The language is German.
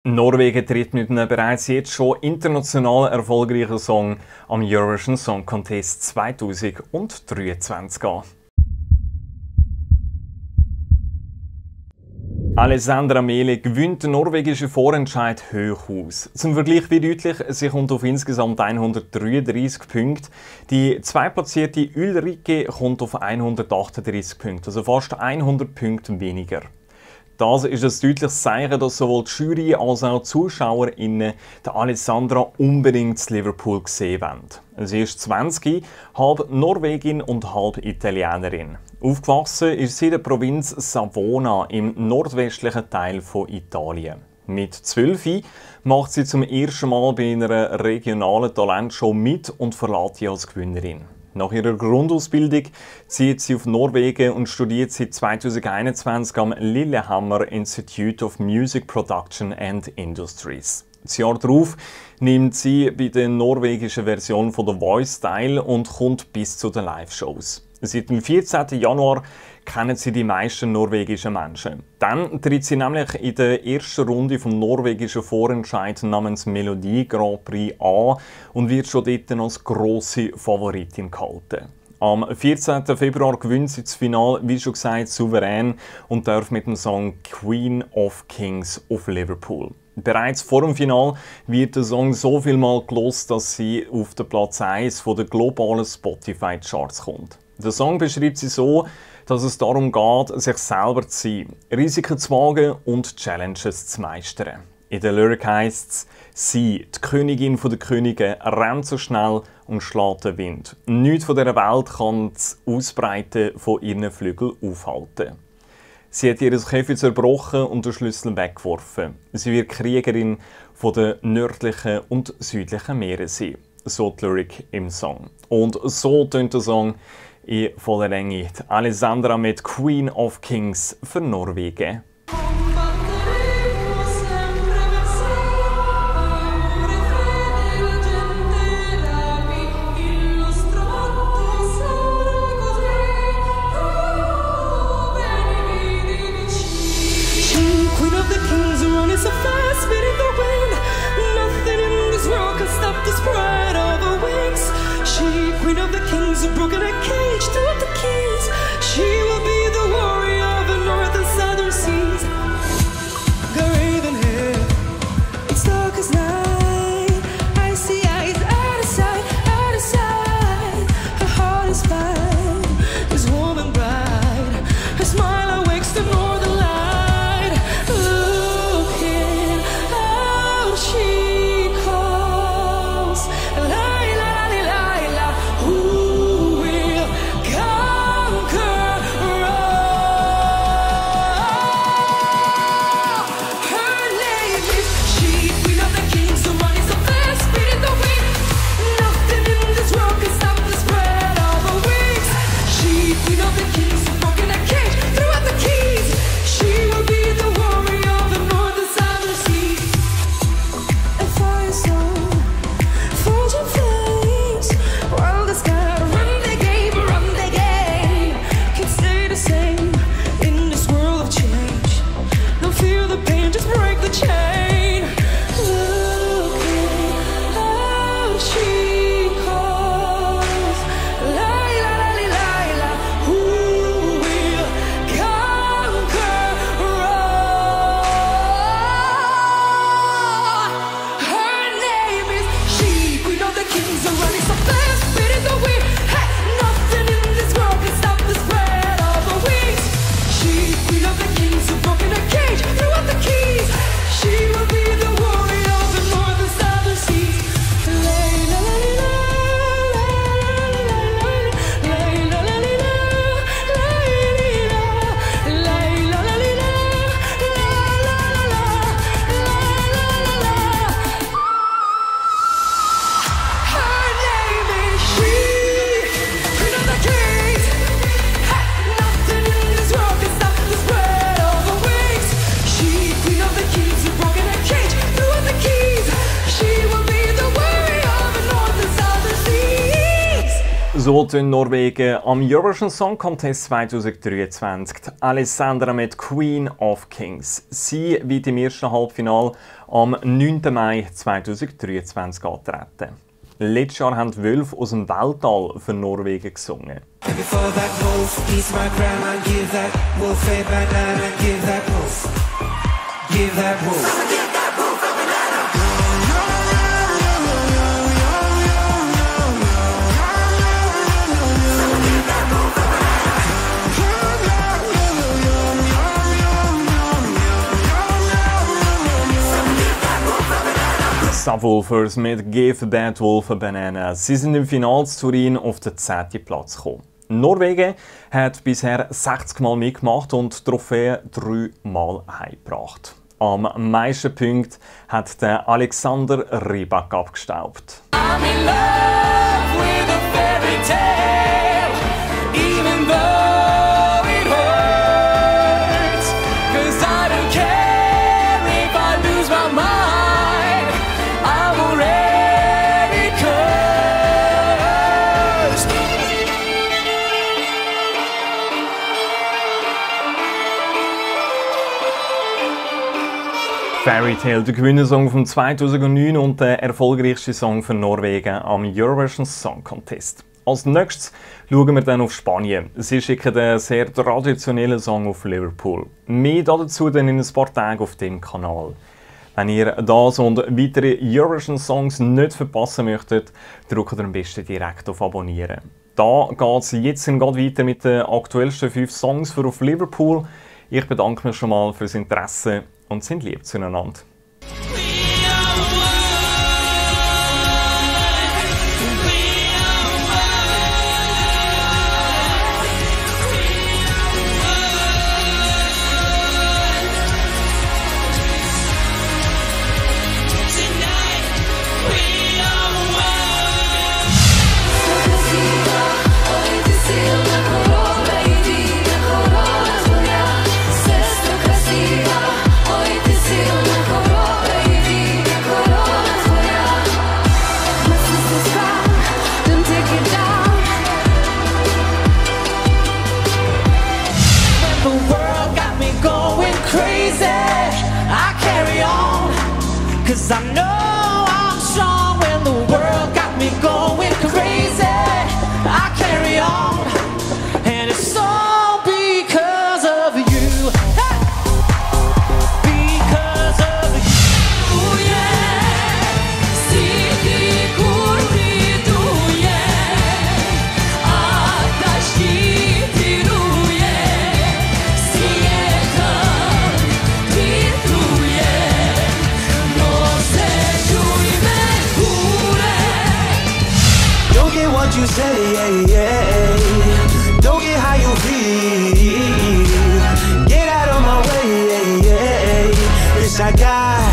Norwegen tritt mit einem bereits jetzt schon international erfolgreichen Song am Eurovision Song Contest 2023 an. Alessandra Mele gewinnt den norwegischen Vorentscheid hoch aus. Zum Vergleich wie deutlich, sie kommt auf insgesamt 133 Punkte. Die zweitplatzierte Ulrike kommt auf 138 Punkte, also fast 100 Punkte weniger. Das ist ein deutliches Zeichen, dass sowohl die Jury als auch die ZuschauerInnen die Alessandra unbedingt in Liverpool sehen wollen. Sie ist 20, halb Norwegin und halb Italienerin. Aufgewachsen ist sie in der Provinz Savona im nordwestlichen Teil von Italien. Mit 12 macht sie zum ersten Mal bei einer regionalen Talentshow mit und verlässt sie als Gewinnerin. Nach ihrer Grundausbildung zieht sie auf Norwegen und studiert seit 2021 am Lillehammer Institute of Music Production and Industries. Das Jahr darauf nimmt sie bei der norwegischen Version von The Voice teil und kommt bis zu den Live-Shows. Seit dem 14. Januar kennen sie die meisten norwegischen Menschen. Dann tritt sie nämlich in der ersten Runde vom norwegischen Vorentscheid namens Melodi Grand Prix an und wird schon dort als grosse Favoritin gehalten. Am 14. Februar gewinnt sie das Finale, wie schon gesagt, souverän und darf mit dem Song Queen of Kings auf Liverpool. Bereits vor dem Finale wird der Song so viel Mal gelost, dass sie auf den Platz 1 der globalen Spotify-Charts kommt. Der Song beschreibt sie so, dass es darum geht, sich selber zu sein, Risiken zu wagen und Challenges zu meistern. In der Lyric heisst es: «Sie, die Königin der Könige, rennt so schnell und schlägt den Wind. Nichts von dieser Welt kann das Ausbreiten von ihren Flügeln aufhalten.» Sie hat ihr Käfig zerbrochen und den Schlüssel weggeworfen. Sie wird Kriegerin von den nördlichen und südlichen Meeren sein. So die Lyric im Song. Und so tönt der Song in voller Länge. Die Alessandra mit Queen of Kings für Norwegen. Queen of the kings who broken a cage through the keys. She will be the warrior of the north and southern seas. So tun Norwegen am Eurovision Song Contest 2023 Alessandra mit Queen of Kings. Sie wird im ersten Halbfinale am 9. Mai 2023 antreten. Letztes Jahr haben die Wölfe aus dem Weltall für Norwegen gesungen. Subwoolfers mit «Give that wolf a banana». Sie sind im Finale zu Turin auf den 10. Platz gekommen. Norwegen hat bisher 60 Mal mitgemacht und die Trophäe 3 Mal heimgebracht. Am meisten Punkte hat der Alexander Rybak abgestaubt. I'm in love with a fairy tale, even though it hurts, 'cause I don't care if I lose my mind, I'm already cursed. Fairy Tale, der Gewinnersong von 2009 und der erfolgreichste Song für Norwegen am Eurovision Song Contest. Als nächstes schauen wir dann auf Spanien. Sie schicken einen sehr traditionellen Song auf Liverpool. Mehr dazu dann in ein paar Tagen auf dem Kanal. Wenn ihr das und weitere Eurovision Songs nicht verpassen möchtet, drückt ihr am besten direkt auf Abonnieren. Da geht es jetzt gerade weiter mit den aktuellsten 5 Songs für auf Liverpool. Ich bedanke mich schon mal fürs Interesse und sind lieb zueinander. Cause I know I'm strong when the world got me going crazy. I carry on, and it's all because of you. Hey! Because of you. Oh yeah, Siti Kurituye, Atashitiruye, Sieta Tituye. Don't get what you say, don't get how you feel. Get out of my way, bitch, I got